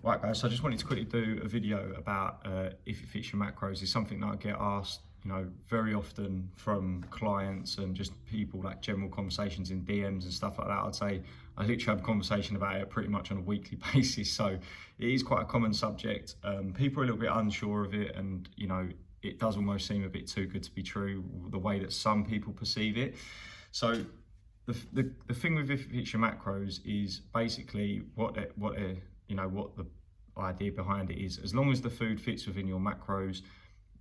Right guys, so I just wanted to quickly do a video about if it fits your macros. It's something that I get asked, very often from clients and just people, like general conversations in DMs and stuff like that. I'd say I literally have a conversation about it pretty much on a weekly basis. So it is quite a common subject. People are a little bit unsure of it, and it does almost seem a bit too good to be true, the way that some people perceive it. So the thing with if it fits your macros is basically what the idea behind it is. As long as the food fits within your macros,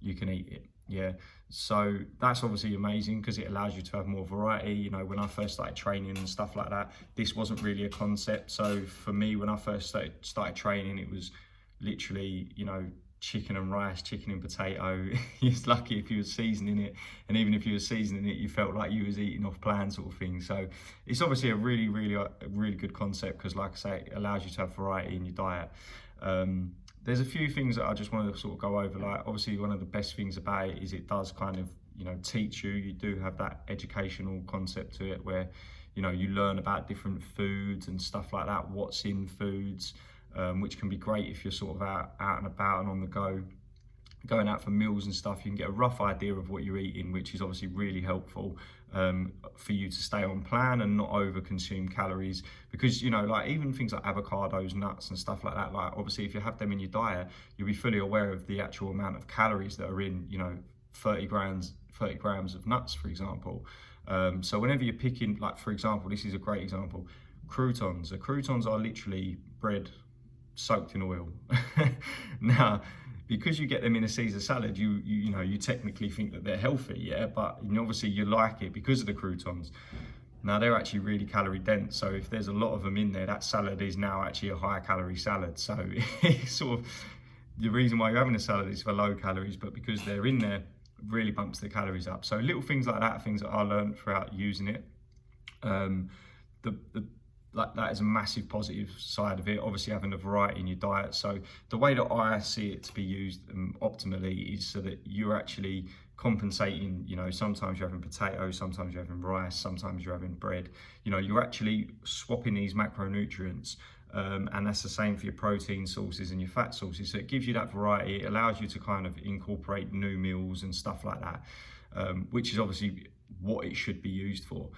you can eat it. Yeah, so that's obviously amazing because it allows you to have more variety. When I first started training and stuff like that, this wasn't really a concept. So for me, when I first started training, it was literally chicken and rice, chicken and potato. You're lucky if you were seasoning it, and even if you were seasoning it, you felt like you was eating off plan, sort of thing. So it's obviously a really good concept because, like I say, it allows you to have variety in your diet. There's a few things that I just wanted to sort of go over. Like, obviously, one of the best things about it is it does kind of teach you. You do have that educational concept to it where you learn about different foods and stuff like that, what's in foods, which can be great if you're sort of out and about and on the go, going out for meals and stuff. You can get a rough idea of what you're eating, which is obviously really helpful for you to stay on plan and not over consume calories. Because like even things like avocados, nuts and stuff like that, like obviously if you have them in your diet, you'll be fully aware of the actual amount of calories that are in 30 grams of nuts, for example. So whenever you're picking, like for example, this is a great example, croutons. The croutons are literally bread soaked in oil. Now, because you get them in a Caesar salad, you technically think that they're healthy, yeah, but obviously you like it because of the croutons. Now they're actually really calorie dense, so if there's a lot of them in there, that salad is now actually a high calorie salad. So it's sort of the reason why you're having a salad is for low calories, but because they're in there, really bumps the calories up. So little things like that are things that I learned throughout using it. Like that is a massive positive side of it, obviously having a variety in your diet. So the way that I see it to be used optimally is so that you're actually compensating. Sometimes you're having potatoes, sometimes you're having rice, sometimes you're having bread. You're actually swapping these macronutrients, and that's the same for your protein sources and your fat sources. So it gives you that variety. It allows you to kind of incorporate new meals and stuff like that, which is obviously what it should be used for.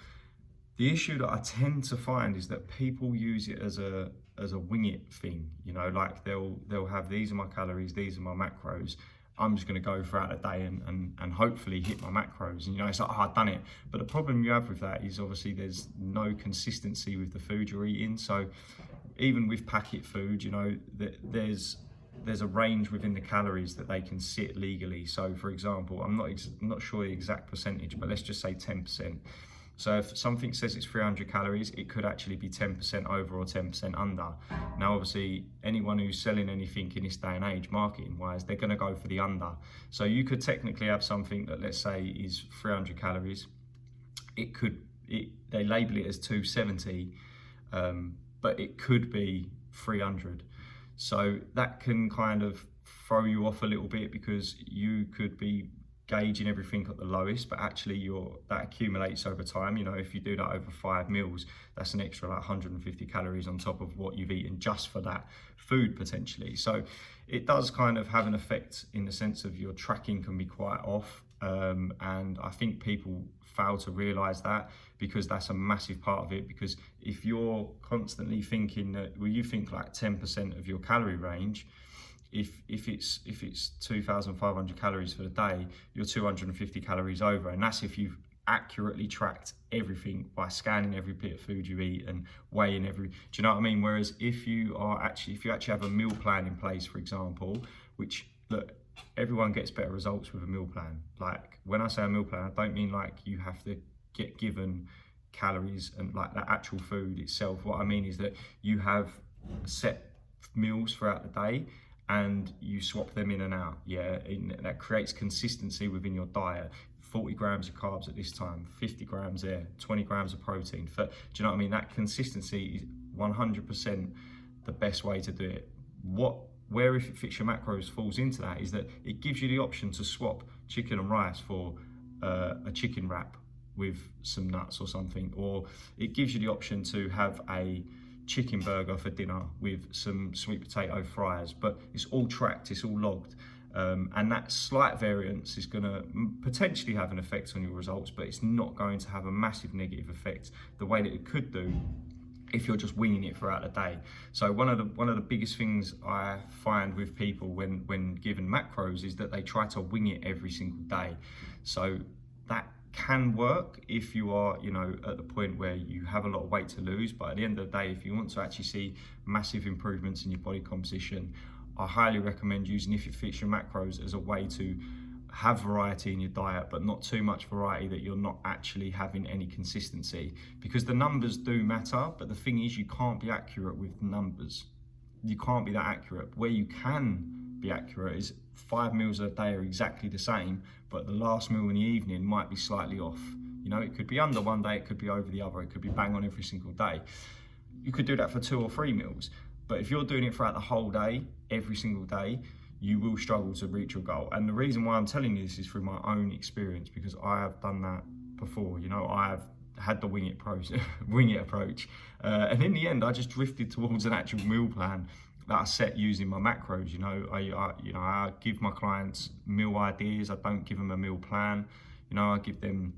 The issue that I tend to find is that people use it as a wing it thing. Like they'll have, these are my calories, these are my macros, I'm just going to go throughout the day and hopefully hit my macros. And it's like, oh, I've done it. But the problem you have with that is obviously there's no consistency with the food you're eating. So even with packet food, there's a range within the calories that they can sit legally. So for example, I'm not sure the exact percentage, but let's just say 10%. So if something says it's 300 calories, it could actually be 10% over or 10% under. Now, obviously, anyone who's selling anything in this day and age, marketing-wise, they're going to go for the under. So you could technically have something that, let's say, is 300 calories. They label it as 270, but it could be 300. So that can kind of throw you off a little bit because you could be gauging everything at the lowest, but actually that accumulates over time. If you do that over 5 meals, that's an extra like 150 calories on top of what you've eaten just for that food potentially. So it does kind of have an effect in the sense of your tracking can be quite off, and I think people fail to realize that, because that's a massive part of it. Because if you're constantly thinking that, well, you think like 10% of your calorie range, if it's 2,500 calories for the day, you're 250 calories over, and that's if you've accurately tracked everything by scanning every bit of food you eat and weighing every. Do you know what I mean? Whereas if you actually have a meal plan in place, for example, which, look, everyone gets better results with a meal plan. Like when I say a meal plan, I don't mean like you have to get given calories and like that actual food itself. What I mean is that you have set meals throughout the day, and you swap them in and out, yeah, that creates consistency within your diet. 40 grams of carbs at this time, 50 grams there, 20 grams of protein. Do you know what I mean? That consistency is 100% the best way to do it. Where if it fits your macros falls into that is that it gives you the option to swap chicken and rice for a chicken wrap with some nuts or something, or it gives you the option to have a chicken burger for dinner with some sweet potato fries, but it's all tracked, it's all logged. And that slight variance is going to potentially have an effect on your results, but it's not going to have a massive negative effect the way that it could do if you're just winging it throughout the day. So one of the biggest things I find with people when given macros is that they try to wing it every single day. So that can work if you are, you know, at the point where you have a lot of weight to lose, but at the end of the day, if you want to actually see massive improvements in your body composition, I highly recommend using If It Fits Your Macros as a way to have variety in your diet, but not too much variety that you're not actually having any consistency, because the numbers do matter, but the thing is, you can't be accurate with numbers. You can't be that accurate. Where you can be accurate is 5 meals a day are exactly the same, but the last meal in the evening might be slightly off. You know, it could be under one day, it could be over the other, it could be bang on every single day. You could do that for 2 or 3 meals, but if you're doing it throughout the whole day, every single day, you will struggle to reach your goal. And the reason why I'm telling you this is through my own experience, because I have done that before. You know, I have had the wing it approach, and in the end, I just drifted towards an actual meal plan that I set using my macros. You know, I give my clients meal ideas. I don't give them a meal plan. You know, I give them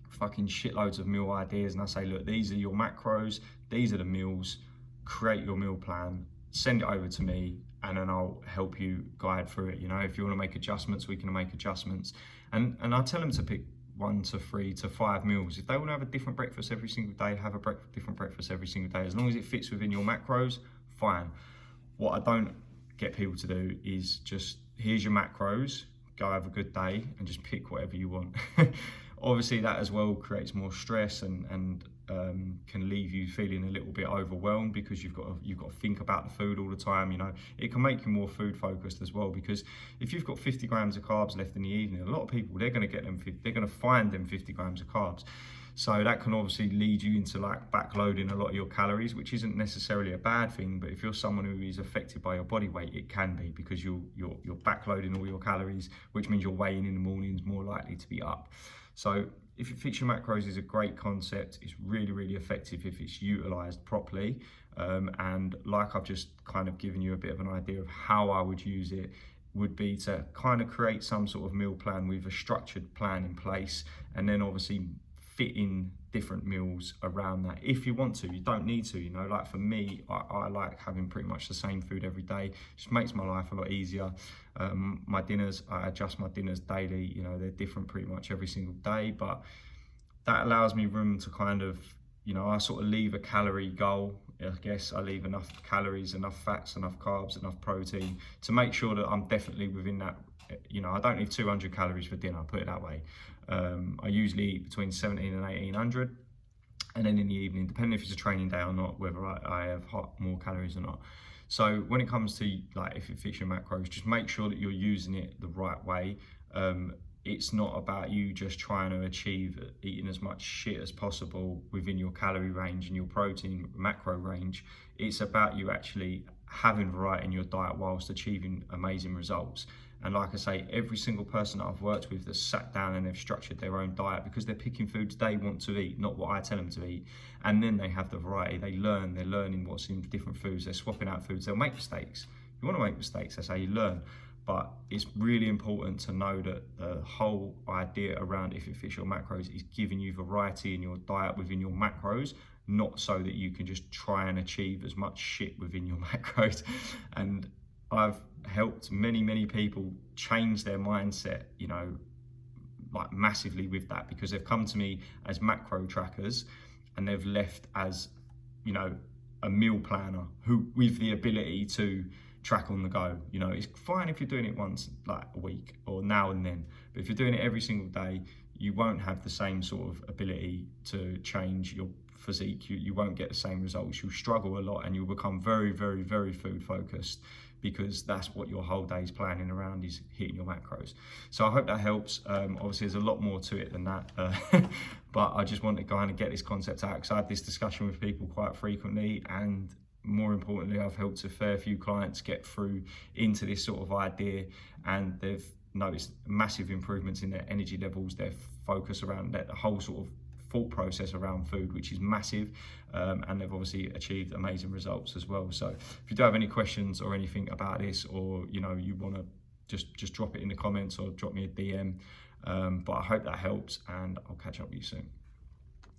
fucking shitloads of meal ideas, and I say, look, these are your macros, these are the meals. Create your meal plan, send it over to me, and then I'll help you guide through it. You know, if you want to make adjustments, we can make adjustments. And I tell them to pick 1 to 3 to 5 meals. If they want to have a different breakfast every single day, have a different breakfast every single day. As long as it fits within your macros, fine. What I don't get people to do is just, here's your macros, go have a good day, and just pick whatever you want. Obviously, that as well creates more stress and can leave you feeling a little bit overwhelmed, because you've got to think about the food all the time. You know, it can make you more food focused as well, because if you've got 50 grams of carbs left in the evening, a lot of people, they're going to find them 50 grams of carbs. So that can obviously lead you into like backloading a lot of your calories, which isn't necessarily a bad thing, but if you're someone who is affected by your body weight, it can be, because you're backloading all your calories, which means your weighing in the morning is more likely to be up. So If It Fits Your Macros is a great concept. It's really, really effective if it's utilized properly. And like I've just kind of given you a bit of an idea of how I would use it, would be to kind of create some sort of meal plan with a structured plan in place, and then obviously fit in different meals around that if you want to. You don't need to, you know, like for me, I like having pretty much the same food every day. It just makes my life a lot easier. My dinners, I adjust my dinners daily, you know, they're different pretty much every single day, but that allows me room to kind of, you know, I sort of leave a calorie goal. I guess I leave enough calories, enough fats, enough carbs, enough protein to make sure that I'm definitely within that. You know, I don't need 200 calories for dinner, put it that way. I usually eat between 17 and 1800, and then in the evening, depending if it's a training day or not, whether I have more calories or not. So when it comes to like If It Fits Your Macros, just make sure that you're using it the right way. It's not about you just trying to achieve eating as much shit as possible within your calorie range and your protein macro range. It's about you actually having variety in your diet whilst achieving amazing results. And like I say, every single person that I've worked with that's sat down and they've structured their own diet, because they're picking foods they want to eat, not what I tell them to eat. And then they have the variety, they're learning what's in different foods, they're swapping out foods, they'll make mistakes. You want to make mistakes, that's how you learn. But it's really important to know that the whole idea around If It Fits Your Macros is giving you variety in your diet within your macros, not so that you can just try and achieve as much shit within your macros. And I've helped many people change their mindset, you know, like massively with that, because they've come to me as macro trackers and they've left as, you know, a meal planner who with the ability to track on the go. You know, it's fine if you're doing it once like a week or now and then, but if you're doing it every single day, you won't have the same sort of ability to change your physique. You won't get the same results. You'll struggle a lot and you'll become very food focused, because that's what your whole day's planning around, is hitting your macros. So I hope that helps. Obviously there's a lot more to it than that, but I just want to kind of get this concept out, because I have this discussion with people quite frequently, and more importantly, I've helped a fair few clients get through into this sort of idea, and they've noticed massive improvements in their energy levels, their focus around that, the whole sort of thought process around food, which is massive, and they've obviously achieved amazing results as well. So if you do have any questions or anything about this, or you want to just drop it in the comments or drop me a DM. But I hope that helps, and I'll catch up with you soon.